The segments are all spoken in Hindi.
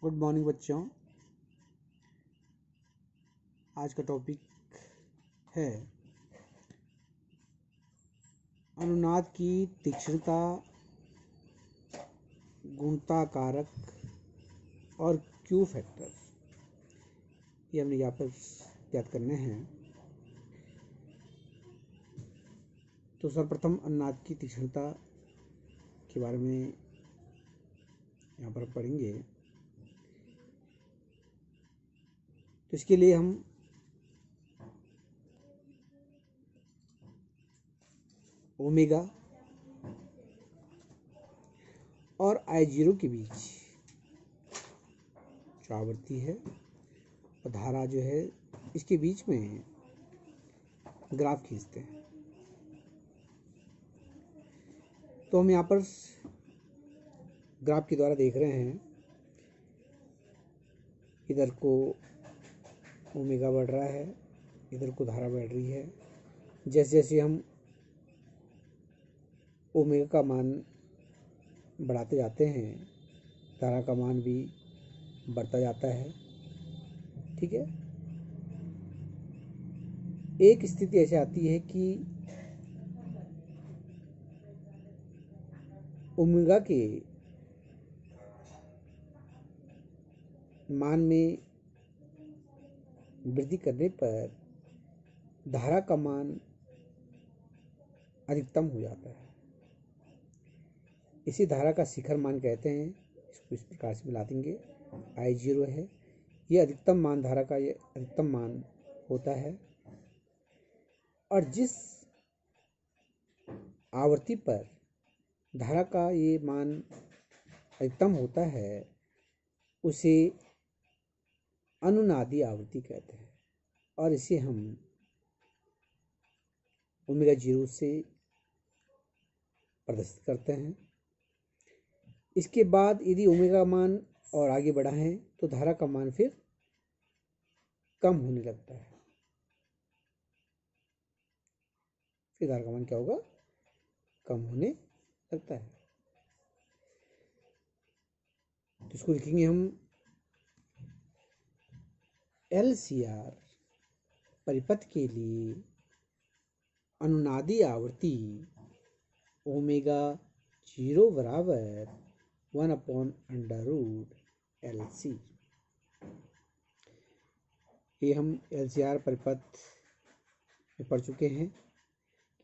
गुड मॉर्निंग बच्चों। आज का टॉपिक है अनुनाद की तीक्ष्णता, गुणता कारक और क्यू फैक्टर। ये हमने यहाँ पर याद करने हैं। तो सर्वप्रथम अनुनाद की तीक्ष्णता के बारे में यहाँ पर पढ़ेंगे। तो इसके लिए हम ओमेगा और I0 के बीच जो आवृत्ति है और धारा जो है इसके बीच में ग्राफ खींचते हैं। तो हम यहाँ पर ग्राफ के द्वारा देख रहे हैं, इधर को ओमेगा बढ़ रहा है, इधर को धारा बढ़ रही है। जैसे जैसे हम ओमेगा का मान बढ़ाते जाते हैं, धारा का मान भी बढ़ता जाता है। ठीक है। एक स्थिति ऐसी आती है कि ओमेगा के मान में वृद्धि करने पर धारा का मान अधिकतम हो जाता है। इसी धारा का शिखर मान कहते हैं। इसको इस प्रकार से मिला देंगे। I0 है, ये अधिकतम मान, धारा का ये अधिकतम मान होता है। और जिस आवृत्ति पर धारा का ये मान अधिकतम होता है उसे अनुनादी आवृत्ति कहते हैं। और इसे हम ओमेगा 0 से प्रदर्शित करते हैं। इसके बाद यदि ओमेगा मान और आगे बढ़ा है तो धारा का मान फिर कम होने लगता है। फिर धारा का मान क्या होगा? कम होने लगता है। तो इसको लिखेंगे हम LCR परिपथ के लिए अनुनादी आवृत्ति ओमेगा 0 बराबर 1/√LC। ये हम LCR परिपथ में पढ़ चुके हैं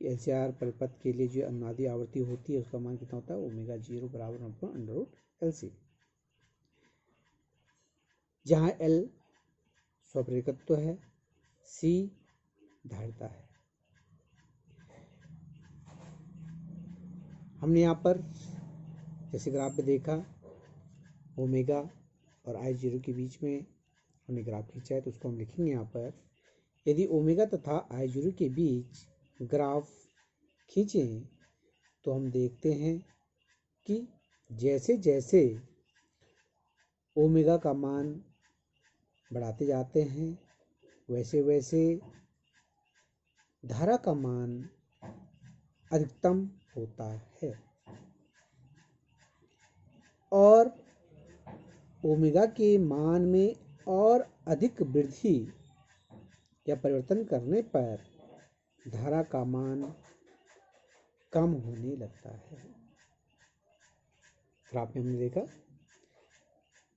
कि LCR परिपथ के लिए जो अनुनादी आवृत्ति होती है उसका मान कितना होता है? ओमेगा 0 बराबर 1/√LC, जहाँ L स्वप्रेरकत्व है, C धारिता है। हमने यहाँ पर जैसे ग्राफ में देखा, ओमेगा और I0 के बीच में हमने ग्राफ खींचा है। तो उसको हम लिखेंगे यहाँ पर, यदि ओमेगा तथा I0 के बीच ग्राफ खींचें तो हम देखते हैं कि जैसे जैसे ओमेगा का मान बढ़ाते जाते हैं वैसे वैसे धारा का मान अधिकतम होता है। और ओमेगा के मान में और अधिक वृद्धि या परिवर्तन करने पर धारा का मान कम होने लगता है। ग्राफ में हमने देखा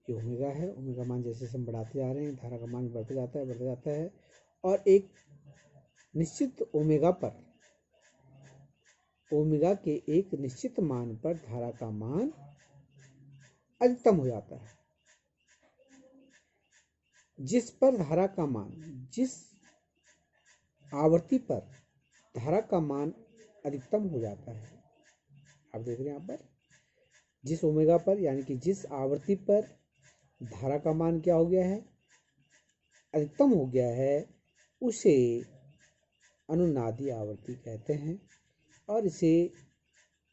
ये ओमेगा है, ओमेगा मान जैसे हम बढ़ाते जा रहे हैं धारा का मान बढ़ता जाता है और एक निश्चित ओमेगा पर, ओमेगा के एक निश्चित मान पर धारा का मान अधिकतम हो जाता है। जिस पर धारा का मान, जिस आवृत्ति पर धारा का मान अधिकतम हो जाता है, आप देख रहे हैं यहाँ पर, जिस ओमेगा पर यानी कि जिस आवृत्ति पर धारा का मान क्या हो गया है? अधिकतम हो गया है, उसे अनुनादी आवृत्ति कहते हैं। और इसे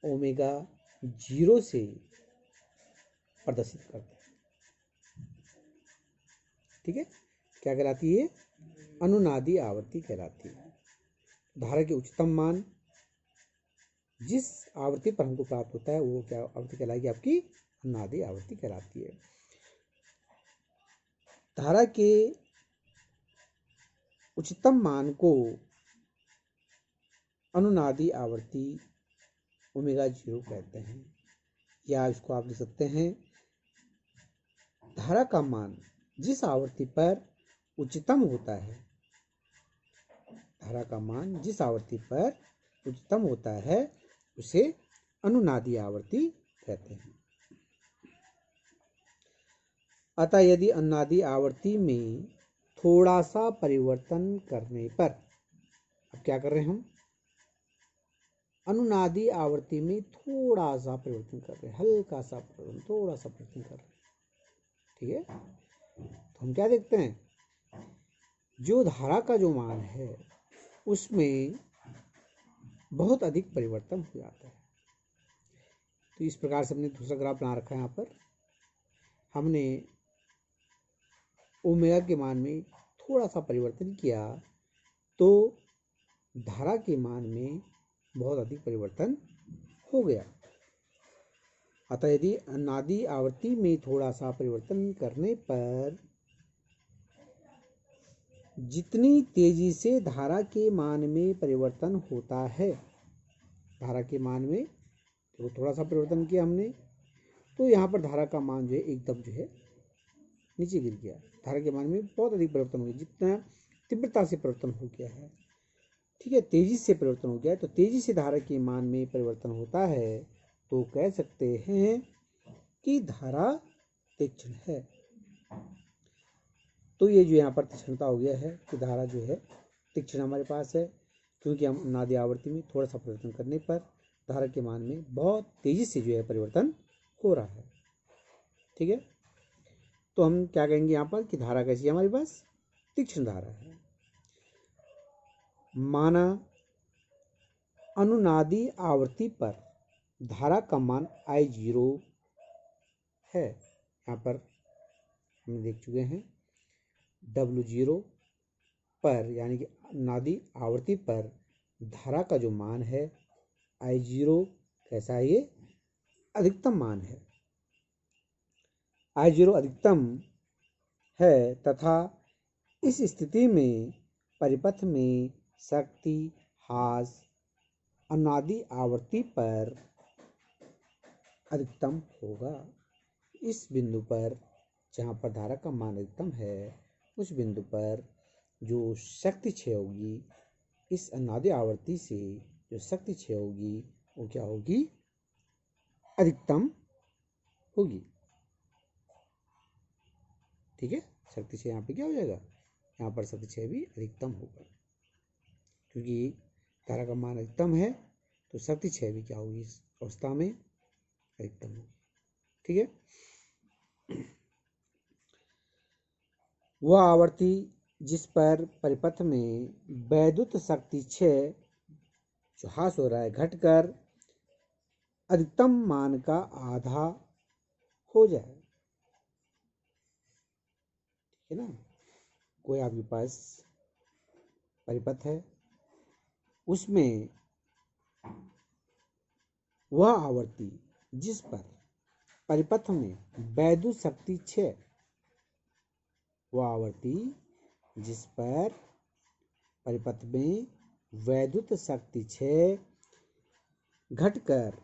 ओमेगा 0 से प्रदर्शित करते हैं। ठीक है। क्या कहलाती है? अनुनादी आवृत्ति कहलाती है। धारा के उच्चतम मान जिस आवृत्ति पर हमको प्राप्त होता है वो क्या आवृत्ति कहलाएगी? आपकी अनुनादी आवृत्ति कहलाती है। धारा के उच्चतम मान को अनुनादी आवर्ती ओमेगा 0 कहते हैं, या इसको आप लिख सकते हैं धारा का मान जिस आवर्ती पर उच्चतम होता है, धारा का मान जिस आवर्ती पर उच्चतम होता है उसे अनुनादी आवर्ती कहते हैं। अतः यदि अनुनादी आवर्ती में थोड़ा सा परिवर्तन करने पर, अब क्या कर रहे हैं हम, अनुनादी आवर्ती में थोड़ा सा परिवर्तन कर रहे हैं, हल्का सा परिवर्तन, थोड़ा सा परिवर्तन कर रहे हैं, ठीक है। तो हम क्या देखते हैं, जो धारा का जो मान है उसमें बहुत अधिक परिवर्तन हो जाता है। तो इस प्रकार से हमने दूसरा ग्राफ बना रखा है। यहाँ पर हमने ओमेगा के मान में थोड़ा सा परिवर्तन किया तो धारा के मान में बहुत अधिक परिवर्तन हो गया। अतः यदि अनुनादी आवर्ती में थोड़ा सा परिवर्तन करने पर जितनी तेजी से धारा के मान में परिवर्तन होता है, धारा के मान में तो थोड़ा सा परिवर्तन किया हमने, तो यहाँ पर धारा का मान जो है एकदम जो है नीचे गिर गया। धारा के मान में बहुत अधिक परिवर्तन हो गया, जितना तीव्रता से परिवर्तन हो गया है, ठीक है, तेजी से परिवर्तन हो गया है। तो तेजी से धारा के मान में परिवर्तन होता है तो कह सकते हैं कि धारा तीक्ष्ण है। तो ये जो यहाँ पर तीक्ष्णता हो गया है कि धारा जो है तीक्ष्ण हमारे पास है, क्योंकि हम अनुनादी आवर्ती में थोड़ा सा परिवर्तन करने पर धारा के मान में बहुत तेजी से जो है परिवर्तन हो रहा है, ठीक है। तो हम क्या कहेंगे यहाँ पर कि धारा कैसी है हमारे पास, तीक्ष्ण धारा है। माना अनुनादी आवर्ती पर धारा का मान I0 है, यहाँ पर हम देख चुके हैं W0 पर, यानी कि अनुनादी आवर्ती पर धारा का जो मान है I0 कैसा है, ये अधिकतम मान है, I0 अधिकतम है तथा इस स्थिति में परिपथ में शक्ति ह्रास अनुनादी आवर्ती पर अधिकतम होगा। इस बिंदु पर जहाँ पर धारा का मान अधिकतम है, उस बिंदु पर जो शक्ति क्षय होगी इस अनुनादी आवर्ती से, जो शक्ति क्षय होगी वो क्या होगी, अधिकतम होगी, ठीक है। शक्ति क्षय यहाँ पे क्या हो जाएगा, यहाँ पर शक्ति क्षय भी अधिकतम होगा, क्योंकि धारा का मान अधिकतम है तो शक्ति क्षय भी क्या होगी इस अवस्था में, अधिकतम होगी, ठीक है। वह आवर्ती जिस पर परिपथ में वैद्युत शक्ति क्षय जो ह्रास हो रहा है घटकर अधिकतम मान का आधा हो जाए, ठीक है ना। कोई आपके पास परिपथ है, उसमें वह आवर्ती जिस पर परिपथ में वैद्युत शक्ति क्षय, वह आवर्ती जिस पर परिपथ में वैद्युत शक्ति क्षय घटकर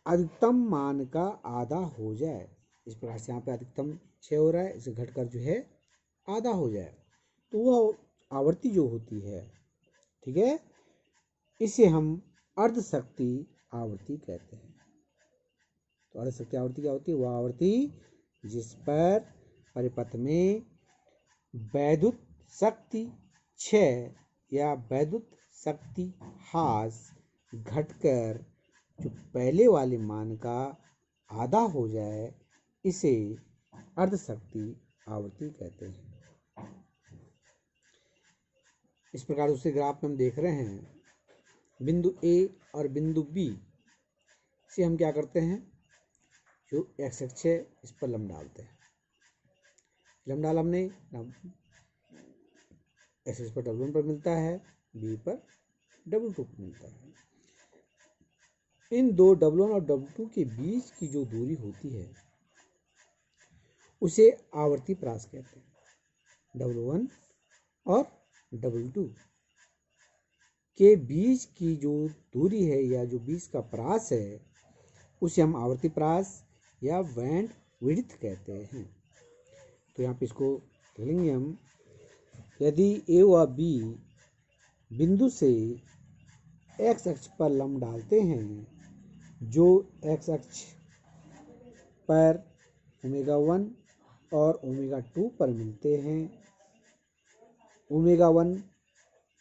अधिकतम मान का आधा हो जाए, इस प्रकार से यहाँ पे अधिकतम क्षय हो रहा है, इसे घटकर जो है आधा हो जाए, तो वह आवर्ती जो होती है, ठीक है, इसे हम अर्ध शक्ति आवर्ती कहते हैं। तो अर्ध शक्ति आवर्ती क्या होती है, वह आवर्ती जिस पर परिपथ में वैद्युत शक्ति क्षय या वैद्युत शक्ति ह्रास घटकर जो पहले वाले मान का आधा हो जाए, इसे अर्ध शक्ति आवर्ती कहते हैं। इस प्रकार दूसरे ग्राफ में हम देख रहे हैं बिंदु A और बिंदु B से हम क्या करते हैं, जो एक्स अक्ष है इस पर लंब डालते हैं, लंब डाला हमने, एक्स अक्ष पर W1 पर मिलता है, B पर W2 पर मिलता है। इन दो W1 और W2 के बीच की जो दूरी होती है उसे आवर्ती प्रास कहते हैं। W1 और W2 के बीच की जो दूरी है या जो बीच का प्रास है उसे हम आवर्ती प्रास या बैंड विड्थ कहते हैं। तो यहाँ पे इसको लिखेंगे हम, यदि ए व बी बिंदु से एक्स अक्ष पर लंब डालते हैं जो एक्स अक्ष पर ओमेगा 1 और ओमेगा 2 पर मिलते हैं, ओमेगा 1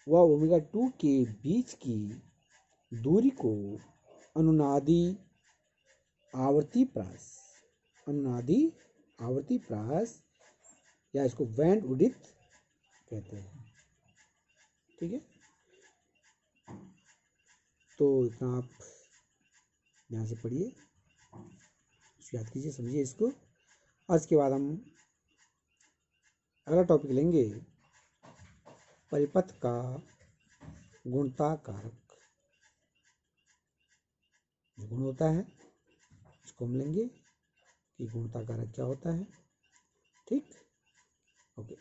व ओमेगा 2 के बीच की दूरी को अनुनादी आवर्ती प्रास या इसको बैंड विड्थ कहते हैं। ठीक है, तो इतना आप ध्यान से पढ़िए, याद कीजिए, समझिए इसको। और इसके बाद हम अगला टॉपिक लेंगे, परिपथ का गुणता कारक। जो गुण होता है इसको हम लेंगे कि गुणता कारक क्या होता है। ठीक, ओके।